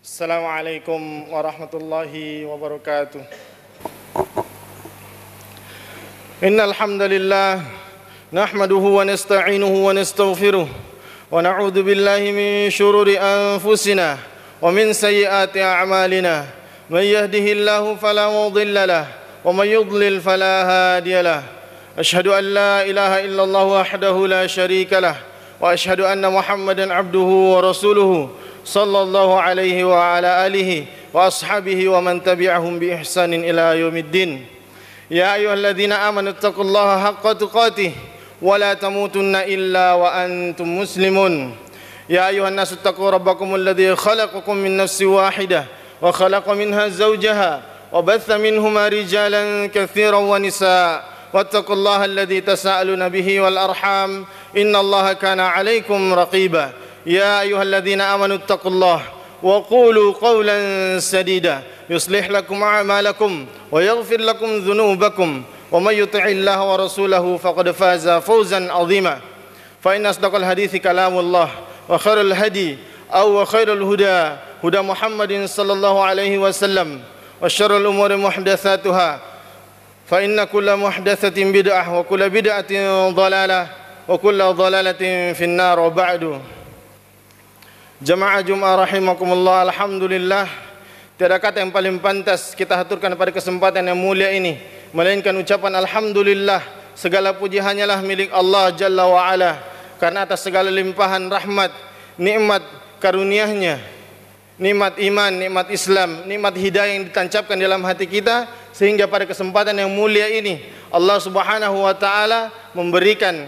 Assalamualaikum warahmatullahi wabarakatuh. Innal hamdalillah nahmaduhu wa nasta'inuhu wa nastaghfiruh wa na'udzu billahi min shururi anfusina wa min sayyiati a'malina. May yahdihillahu fala mudilla lahu wa may yudlil fala hadiya lahu. Asyhadu an la ilaha illallah wahdahu la syarika lahu wa asyhadu anna Muhammadan abduhu wa rasuluhu sallallahu alaihi wa ala alihi wa ashabihi wa man tabi'ahum bi ihsanin ila yaumiddin. Ya ayyuhalladzina amanu taqullaha haqqa tuqatih wa la tamutunna illa wa antum muslimun. Ya ayyuhan nasu taqu rabbakumul ladzi khalaqakum min nafsin wahidah wa khalaqa minha zawjaha wa batha minhuma rijalan katsiran wa nisaa. Wattaqullaha alladzi tasaaluna bihi wal arham innallaha kana 'alaikum raqiba. يا أيها الذين آمنوا اتقوا الله وقولوا قولا سديدا يصلح لكم أعمالكم ويغفر لكم ذنوبكم ومن يطع الله ورسوله فقد فاز فوزا عظيما فإن أصدق الحديث كلام الله وخير الهدي خير الهدى هدى محمد صلى الله عليه وسلم وشر الأمور محدثاتها فإن كل محدثة بدعة وكل بدعة ضلالة وكل ضلالة في النار وبعد. Jamaah Jumat rahimakumullah, alhamdulillah, tiada kata yang paling pantas kita haturkan pada kesempatan yang mulia ini melainkan ucapan alhamdulillah. Segala puji hanyalah milik Allah Jalla wa Ala, karena atas segala limpahan rahmat, nikmat karunia-Nya, nikmat iman, nikmat Islam, nikmat hidayah yang ditancapkan dalam hati kita, sehingga pada kesempatan yang mulia ini Allah Subhanahu wa taala memberikan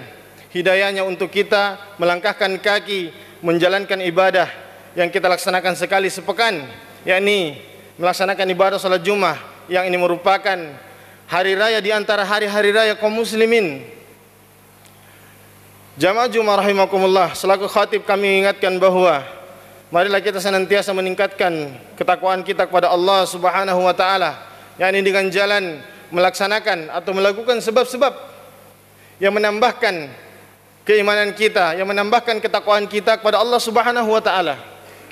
hidayahnya untuk kita melangkahkan kaki menjalankan ibadah yang kita laksanakan sekali sepekan, yakni melaksanakan ibadah salat Jumat, yang ini merupakan hari raya di antara hari-hari raya kaum muslimin. Jamaah Jumat rahimakumullah, selaku khatib kami ingatkan bahwa marilah kita senantiasa meningkatkan ketakwaan kita kepada Allah Subhanahu wa taala, yakni dengan jalan melaksanakan atau melakukan sebab-sebab yang menambahkan keimanan kita, yang menambahkan ketakwaan kita kepada Allah Subhanahu wa taala.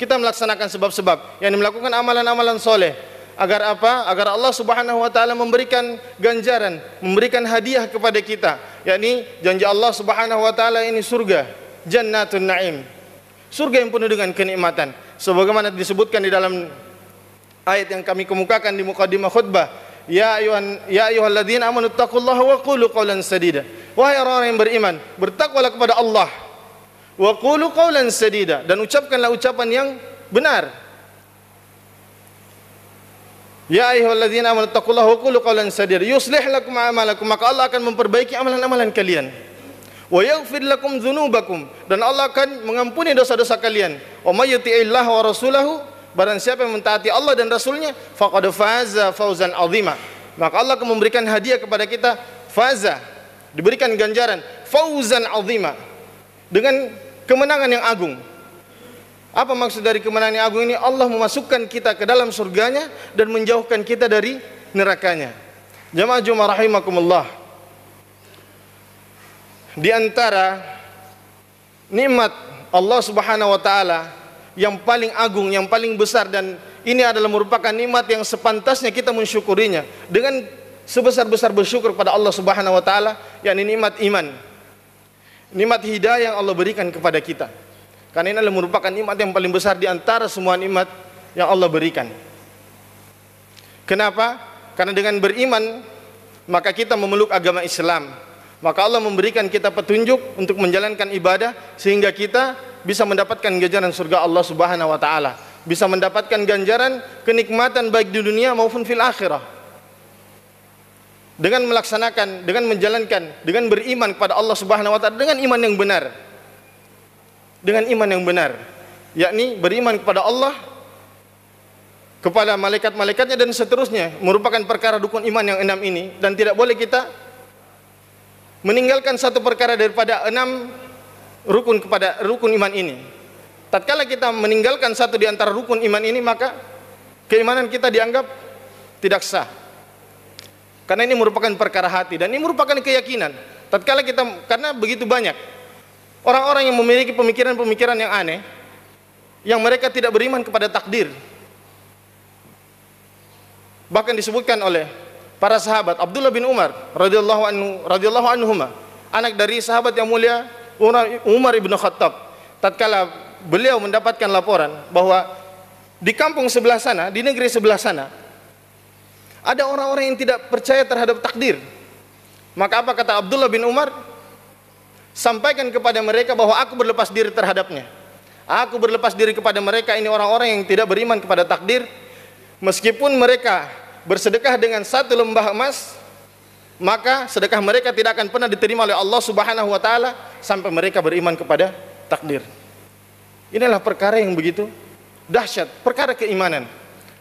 Kita melaksanakan sebab-sebab, yang melakukan amalan-amalan soleh. Agar apa? Agar Allah Subhanahu wa taala memberikan ganjaran, memberikan hadiah kepada kita, yakni janji Allah Subhanahu wa taala ini surga, jannatun na'im. Surga yang penuh dengan kenikmatan. Sebagaimana disebutkan di dalam ayat yang kami kemukakan di muqaddimah khutbah, Ya ayyuhalladzina amanu taqullaha wa qulu qawlan sadida. Wahai orang-orang yang beriman, bertakwalah kepada Allah. Wa qulu qawlan sadida, dan ucapkanlah ucapan yang benar. Ya ayyuhalladzina amanu taqullaha wa qulu qawlan sadida yuslih lakum a'malakum, maka Allah akan memperbaiki amalan-amalan kalian. Wa yaghfir lakum dzunubakum, dan Allah akan mengampuni dosa-dosa kalian. Wa may yuti'illaha wa rasulahu, barang siapa yang mentaati Allah dan Rasulnya, faqad faza fawzan azima, maka Allah akan memberikan hadiah kepada kita. Faza, diberikan ganjaran, fawzan azima, dengan kemenangan yang agung. Apa maksud dari kemenangan yang agung ini? Allah memasukkan kita ke dalam surganya dan menjauhkan kita dari nerakanya. Jamaah Jumat rahimakumullah, di antara nikmat Allah Subhanahu wa taala yang paling agung, yang paling besar, dan ini adalah merupakan nikmat yang sepantasnya kita mensyukurinya dengan sebesar-besar bersyukur pada Allah Subhanahu wa taala, yakni nikmat iman, nikmat hidayah yang Allah berikan kepada kita. Karena ini adalah merupakan nikmat yang paling besar di antara semua nikmat yang Allah berikan. Kenapa? Karena dengan beriman maka kita memeluk agama Islam. Maka Allah memberikan kita petunjuk untuk menjalankan ibadah, sehingga kita bisa mendapatkan ganjaran surga Allah Subhanahu wa taala, bisa mendapatkan ganjaran kenikmatan baik di dunia maupun fil akhirah. Dengan melaksanakan, dengan menjalankan, dengan beriman kepada Allah Subhanahu wa taala dengan iman yang benar. Dengan iman yang benar, yakni beriman kepada Allah, kepada malaikat-malaikatnya dan seterusnya, merupakan perkara rukun iman yang 6 ini, dan tidak boleh kita meninggalkan satu perkara daripada 6 rukun kepada rukun iman ini. Tatkala kita meninggalkan satu di antara rukun iman ini, maka keimanan kita dianggap tidak sah. Karena ini merupakan perkara hati, dan ini merupakan keyakinan. Tatkala kita, karena begitu banyak orang-orang yang memiliki pemikiran-pemikiran yang aneh, yang mereka tidak beriman kepada takdir, Bahkan disebutkan oleh para sahabat, Abdullah bin Umar radhiyallahu anhuma, anak dari sahabat yang mulia Umar ibn Khattab, tatkala beliau mendapatkan laporan bahwa di kampung sebelah sana, di negeri sebelah sana, ada orang-orang yang tidak percaya terhadap takdir. Maka apa kata Abdullah bin Umar? Sampaikan kepada mereka bahwa aku berlepas diri terhadapnya. Aku berlepas diri kepada mereka, ini orang-orang yang tidak beriman kepada takdir. Meskipun mereka bersedekah dengan 1 lembah emas, maka sedekah mereka tidak akan pernah diterima oleh Allah Subhanahu wa taala sampai mereka beriman kepada takdir. Inilah perkara yang begitu dahsyat, perkara keimanan.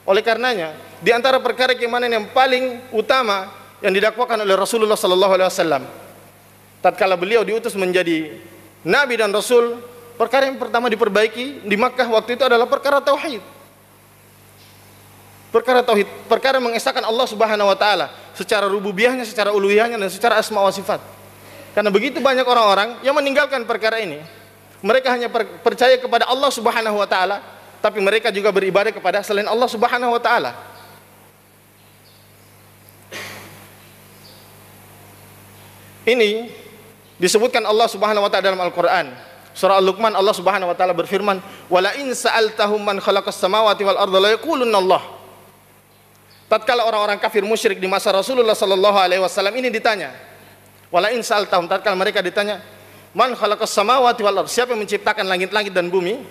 Oleh karenanya, di antara perkara keimanan yang paling utama yang didakwakan oleh Rasulullah sallallahu alaihi wasallam tatkala beliau diutus menjadi nabi dan rasul, perkara yang pertama diperbaiki di Makkah waktu itu adalah perkara tauhid. Perkara tauhid, perkara mengesahkan Allah Subhanahu wa taala secara rububiyahnya, secara uluhiyahnya, dan secara asma wa sifat. Karena begitu banyak orang-orang yang meninggalkan perkara ini. Mereka hanya percaya kepada Allah Subhanahu wa taala, tapi mereka juga beribadah kepada selain Allah Subhanahu wa taala. Ini disebutkan Allah Subhanahu wa taala dalam Al-Qur'an. Surah Al-Luqman, Allah Subhanahu wa taala berfirman, "Wala in sa'altahum man khalaqas samawati wal arda la yaqulunna Allah." Tatkala orang-orang kafir musyrik di masa Rasulullah sallallahu alaihi wasallam ini ditanya, wala in sa'altahum, tatkala mereka ditanya, "Man khalaqas samawati wal arda?" Siapa yang menciptakan langit-langit dan bumi?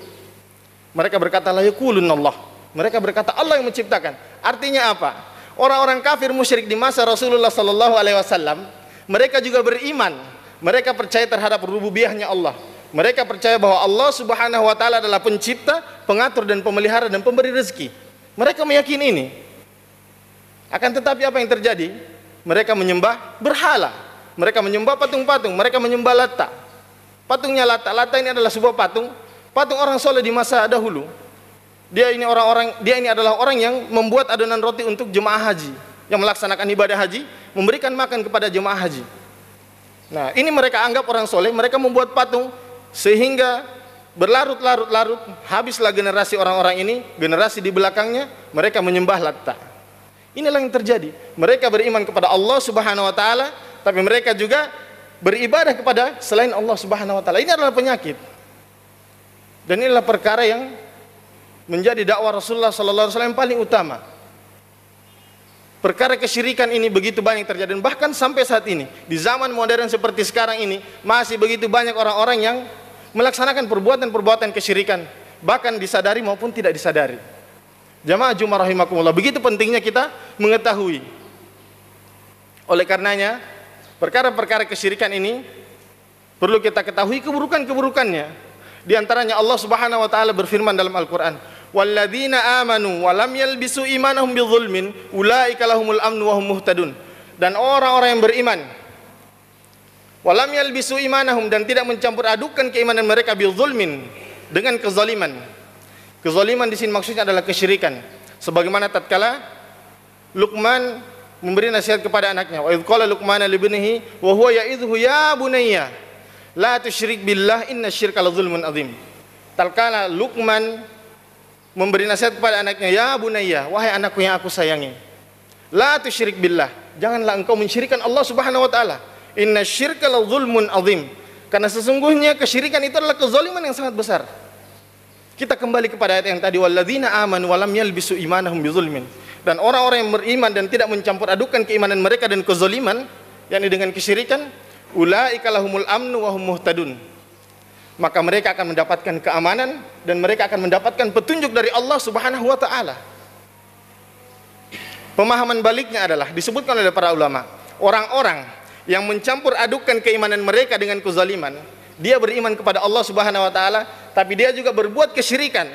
Mereka berkata, "La yaqulunna Allah." Mereka berkata, Allah yang menciptakan. Artinya apa? Orang-orang kafir musyrik di masa Rasulullah sallallahu alaihi wasallam, mereka juga beriman. Mereka percaya terhadap rububiyahnya Allah. Mereka percaya bahwa Allah Subhanahu wa taala adalah pencipta, pengatur dan pemelihara dan pemberi rezeki. Mereka meyakini ini. Akan tetapi apa yang terjadi? Mereka menyembah berhala. Mereka menyembah patung-patung. Mereka menyembah Lata. Patungnya Lata. Lata ini adalah sebuah patung orang soleh di masa dahulu. Dia ini adalah orang yang membuat adonan roti untuk jemaah haji yang melaksanakan ibadah haji, memberikan makan kepada jemaah haji. Nah, ini mereka anggap orang soleh. Mereka membuat patung sehingga berlarut-larut, habislah generasi orang-orang ini, generasi di belakangnya mereka menyembah Lata. Inilah yang terjadi. Mereka beriman kepada Allah Subhanahu wa taala, tapi mereka juga beribadah kepada selain Allah Subhanahu wa taala. Ini adalah penyakit. Dan inilah perkara yang menjadi dakwah Rasulullah sallallahu alaihi wasallam yang paling utama. Perkara kesyirikan ini begitu banyak terjadi, dan bahkan sampai saat ini di zaman modern seperti sekarang ini masih begitu banyak orang-orang yang melaksanakan perbuatan-perbuatan kesyirikan, bahkan disadari maupun tidak disadari. Jamaah Jumat rahimakumullah, begitu pentingnya kita mengetahui. Oleh karenanya, perkara-perkara kesyirikan ini perlu kita ketahui keburukan-keburukannya. Di antaranya Allah Subhanahu wa taala berfirman dalam Al-Qur'an, "Walladzina amanu wa lam yalbisu imanahum bidzulmin ulaika lahumul amnu wa hum muhtadun." Dan orang-orang yang beriman, wa lam yalbisu imanahum, dan tidak mencampur adukan keimanan mereka bidzulmin, dengan kezaliman. Kezaliman di sini maksudnya adalah kesyirikan. Sebagaimana tatkala Luqman memberi nasihat kepada anaknya, wa idz qala Luqman li ibnihi wa huwa ya'idhu ya bunayya la tusyrik billah innasyirka ladzulmun adzim. Tatkala Luqman memberi nasihat kepada anaknya, ya bunayya, wahai anakku yang aku sayangi, la tusyrik billah, janganlah engkau mensyirikkan Allah Subhanahu wa taala. Innasyirka ladzulmun adzim. Karena sesungguhnya kesyirikan itu adalah kezaliman yang sangat besar. Kita kembali kepada ayat yang tadi, walladzina amanu wa lam yalbisu imanahum bidzulmin. Dan orang-orang yang beriman dan tidak mencampur adukan keimanan mereka dan kezaliman, yakni dengan kesyirikan, ulaika lahumul amnu wa hum muhtadun. Maka mereka akan mendapatkan keamanan dan mereka akan mendapatkan petunjuk dari Allah Subhanahu wa taala. Pemahaman baliknya adalah disebutkan oleh para ulama, orang-orang yang mencampur adukan keimanan mereka dengan kezaliman, dia beriman kepada Allah Subhanahu wa taala, tapi dia juga berbuat kesyirikan,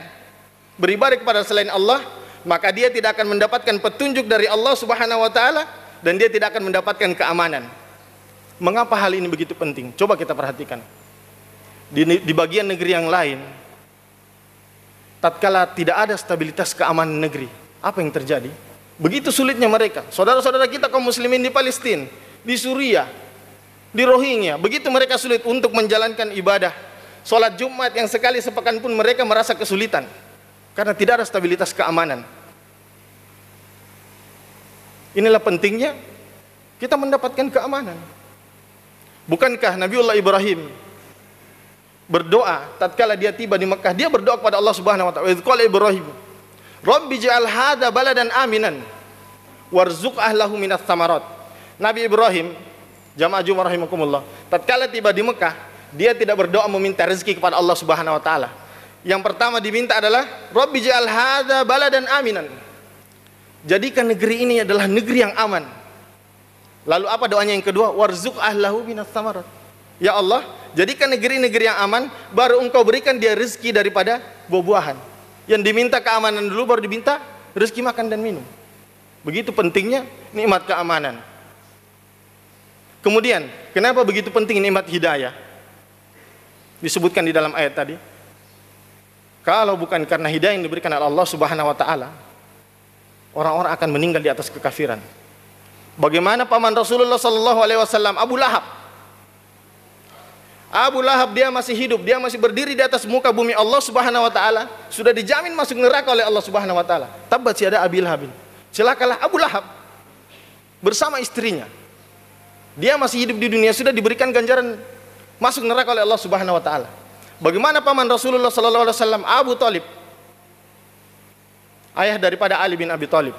beribadah kepada selain Allah, maka dia tidak akan mendapatkan petunjuk dari Allah Subhanahu wa taala dan dia tidak akan mendapatkan keamanan. Mengapa hal ini begitu penting? Coba kita perhatikan. Di bagian negeri yang lain, tatkala tidak ada stabilitas keamanan negeri, apa yang terjadi? Begitu sulitnya mereka. Saudara-saudara kita kaum muslimin di Palestina, di Suriah, di Rohingya, begitu mereka sulit untuk menjalankan ibadah sholat Jumat yang sekali sepekan pun mereka merasa kesulitan karena tidak ada stabilitas keamanan. Inilah pentingnya kita mendapatkan keamanan. Bukankah Nabiullah Ibrahim berdoa tatkala dia tiba di Mekah, dia berdoa kepada Allah Subhanahu wa taala, "Idz qala Ibrahim, Rabbi ij'al hadza baladan aminan warzuq ahlahu minats tsamarat." Nabi Ibrahim, jamaah Jumat rahimakumullah, tatkala tiba di Mekah, dia tidak berdoa meminta rezeki kepada Allah Subhanahu wa taala. Yang pertama diminta adalah Rabbi ij'al hadza baladan aminan. Jadikan negeri ini adalah negeri yang aman. Lalu apa doanya yang kedua? Warzuq ahlahu minats tsamarat. Ya Allah, jadikan negeri-negeri yang aman, baru Engkau berikan dia rezeki daripada buah-buahan. Yang diminta keamanan dulu, baru diminta rezeki makan dan minum. Begitu pentingnya nikmat keamanan. Kemudian, kenapa begitu penting nikmat hidayah? Disebutkan di dalam ayat tadi. Kalau bukan karena hidayah yang diberikan oleh Allah Subhanahu wa taala, orang-orang akan meninggal di atas kekafiran. Bagaimana paman Rasulullah sallallahu alaihi wasallam, Abu Lahab? Abu Lahab dia masih hidup, dia masih berdiri di atas muka bumi Allah Subhanahu wa taala, sudah dijamin masuk neraka oleh Allah Subhanahu wa taala. Tabbat yada Abi Lahab. Celakalah Abu Lahab bersama istrinya. Dia masih hidup di dunia, sudah diberikan ganjaran masuk neraka oleh Allah Subhanahu wa taala. Bagaimana paman Rasulullah sallallahu alaihi wasallam, Abu Thalib, ayah daripada Ali bin Abi Thalib?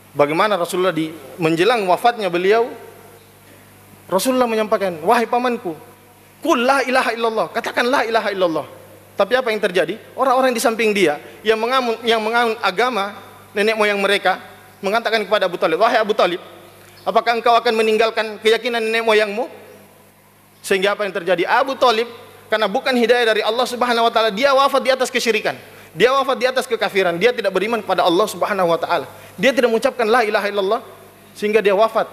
Bagaimana Rasulullah menjelang wafatnya beliau, Rasulullah menyampaikan, wahai pamanku, qul la ilaha illallah, katakan la ilaha illallah. Tapi apa yang terjadi? Orang-orang di samping dia yang menganut agama nenek moyang mereka mengatakan kepada Abu Thalib, wahai Abu Thalib, apakah engkau akan meninggalkan keyakinan nenek moyangmu? Sehingga apa yang terjadi? Abu Thalib, karena bukan hidayah dari Allah Subhanahu wa taala, dia wafat di atas kesyirikan. Dia wafat di atas kekafiran. Dia tidak beriman kepada Allah Subhanahu wa taala. Dia tidak mengucapkan la ilaha illallah sehingga dia wafat.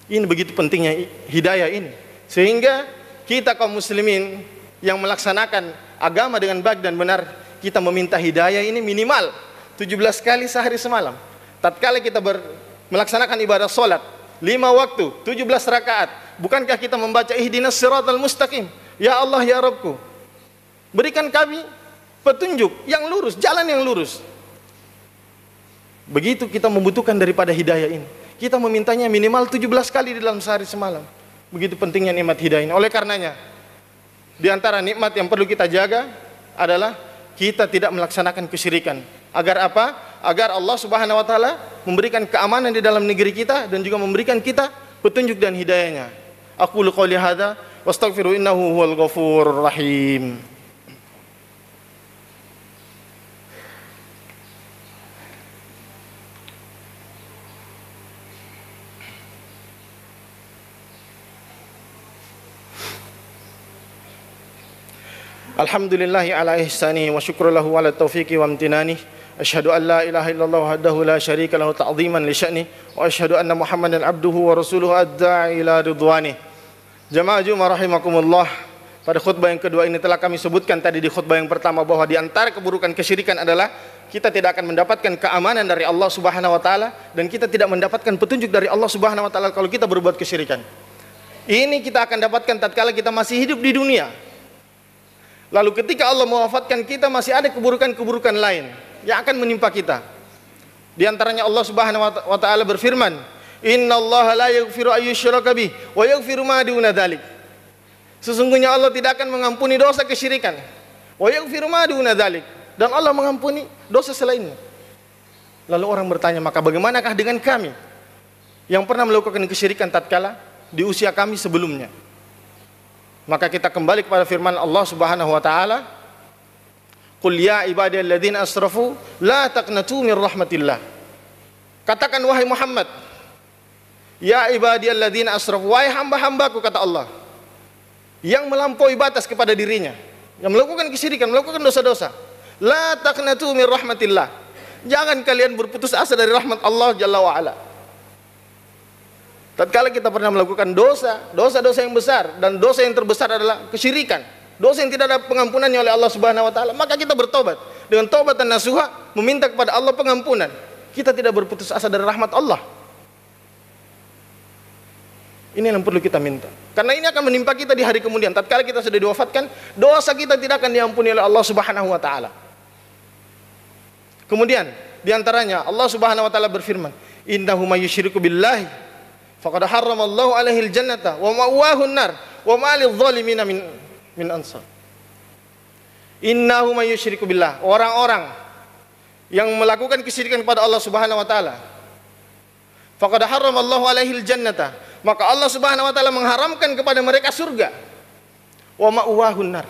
Ini begitu pentingnya hidayah ini. Sehingga kita kaum muslimin yang melaksanakan agama dengan baik dan benar, kita meminta hidayah ini minimal 17 kali sehari semalam. Tatkala kita melaksanakan ibadah salat 5 waktu, 17 rakaat, bukankah kita membaca ihdinas siratal mustaqim? Ya Allah ya Rabbku, berikan kami petunjuk yang lurus, jalan yang lurus. Begitu kita membutuhkan daripada hidayah ini. Kita memintanya minimal 17 kali di dalam sehari semalam. Begitu pentingnya nikmat hidayah ini. Oleh karenanya, di antara nikmat yang perlu kita jaga adalah kita tidak melaksanakan kesyirikan. Agar apa? Agar Allah Subhanahu wa taala memberikan keamanan di dalam negeri kita dan juga memberikan kita petunjuk dan hidayahnya. Aqulu qouli hadza wastaghfiru innahu huwal ghafurur rahim. Alhamdulillahi ala ihsani wa syukru lahu ala taufiqi wa amtinani. Asyhadu an la ilaha illallah wahdahu la syarika lahu ta'ziman li sya'ni wa asyhadu anna Muhammadan abduhu wa rasuluhu adda'i ila ridwani. Jamaah Jumat rahimakumullah, pada khutbah yang kedua ini telah kami sebutkan tadi di khutbah yang pertama bahwa di antara keburukan kesyirikan adalah kita tidak akan mendapatkan keamanan dari Allah Subhanahu wa taala dan kita tidak mendapatkan petunjuk dari Allah Subhanahu wa taala kalau kita berbuat kesyirikan. Ini kita akan dapatkan tatkala kita masih hidup di dunia. Lalu ketika Allah mewafatkan kita, masih ada keburukan-keburukan lain yang akan menimpa kita. Di antaranya Allah Subhanahu wa taala berfirman, "Innallaha la yaghfiru ayyushraka bih wa yaghfiru ma duna dzalik." Sesungguhnya Allah tidak akan mengampuni dosa kesyirikan. Wa yaghfiru ma duna dzalik, dan Allah mengampuni dosa selainnya. Lalu orang bertanya, maka bagaimanakah dengan kami yang pernah melakukan kesyirikan tatkala di usia kami sebelumnya? Maka kita kembali kepada firman Allah Subhanahu wa taala, "Qul ya ibadiyalladzina asrafu la taqnatu mir rahmatillah." Katakan wahai Muhammad, ya ibadiyalladzina asrafu, wahai hamba-hambaku, kata Allah, yang melampaui batas kepada dirinya, yang melakukan kesyirikan, melakukan dosa-dosa, la taqnatu mir rahmatillah. Jangan kalian berputus asa dari rahmat Allah Jalla wa ala. Tatkala kita pernah melakukan dosa-dosa yang besar, dan dosa yang terbesar adalah kesyirikan, dosa yang tidak ada pengampunannya oleh Allah Subhanahu wa taala, maka kita bertobat dengan taubat dan nasuha, meminta kepada Allah pengampunan. Kita tidak berputus asa dari rahmat Allah. Ini yang perlu kita minta, karena ini akan menimpa kita di hari kemudian. Tatkala kita sudah diwafatkan, dosa kita tidak akan diampuni oleh Allah Subhanahu wa taala. Kemudian Di antaranya Allah Subhanahu wa taala berfirman, "Innahu may yusyriku billahi faqad harramallahu alaihil jannata wa ma'wahun nar wa ma lidh-dhalimina min ansar." Innahu may yusyriku billah, orang-orang yang melakukan kesyirikan kepada Allah Subhanahu wa taala, faqad harramallahu alaihil jannata, maka Allah Subhanahu wa taala mengharamkan kepada mereka surga. Wa ma'wahun nar,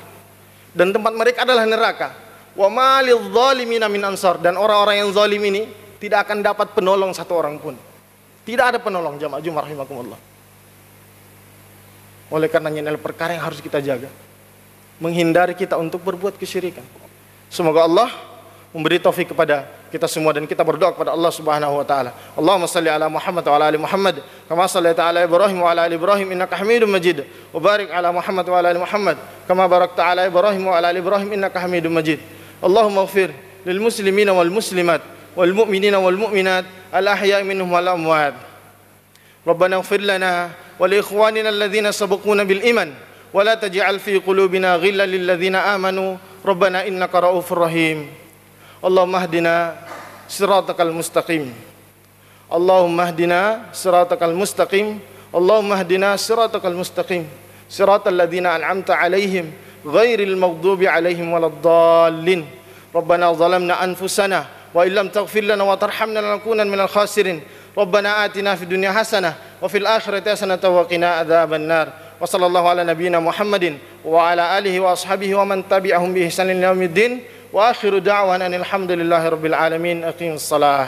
dan tempat mereka adalah neraka. Wa ma lidh-dhalimina min ansar, dan orang-orang yang zalim ini tidak akan dapat penolong satu orang pun. Tidak ada penolong, jamaah Jumat rahimakumullah. Oleh karenanya ini adalah perkara yang harus kita jaga, menghindari kita untuk berbuat kesyirikan. Semoga Allah memberi taufik kepada kita semua, dan kita berdoa kepada Allah Subhanahu wa taala. Allahumma shalli ala Muhammad wa ala ali Muhammad kama shallaita ala Ibrahim wa ala ali Ibrahim innaka Hamidum Majid. Wa barik ala Muhammad wa ala ali Muhammad kama barakta ala Ibrahim wa ala ali Ibrahim innaka Hamidum Majid. Allahumma ighfir lil muslimina wal muslimat wal mu'minina wal mu'minat al ahya'i minhum wal amwat. Rabbana ighfir lana wa li ikhwanina alladhina sabaquna bil iman wa la taj'al fi qulubina ghillan lil ladzina amanu rabbana innaka ra'ufur rahim. Allahumma hdina siratakal mustaqim. Allahumma hdina siratakal mustaqim. Allahumma hdina siratakal mustaqim. Siratal ladzina an'amta 'alaihim ghairil maghdubi 'alaihim waladdallin. Rabbana zalamna anfusana wa illam taghfir lana wa tarhamna lanakunanna minal khasirin. Rabbana atina fid dunya hasanah wa fil akhirati hasanah wa qina adzaban nar. Wa sallallahu ala nabiyyina Muhammadin wa ala alihi wa ashabihi wa man tabi'ahum bi ihsanin ila yaumiddin. Wa akhiru da'wana alhamdulillahi rabbil alamin. Aqimus salah.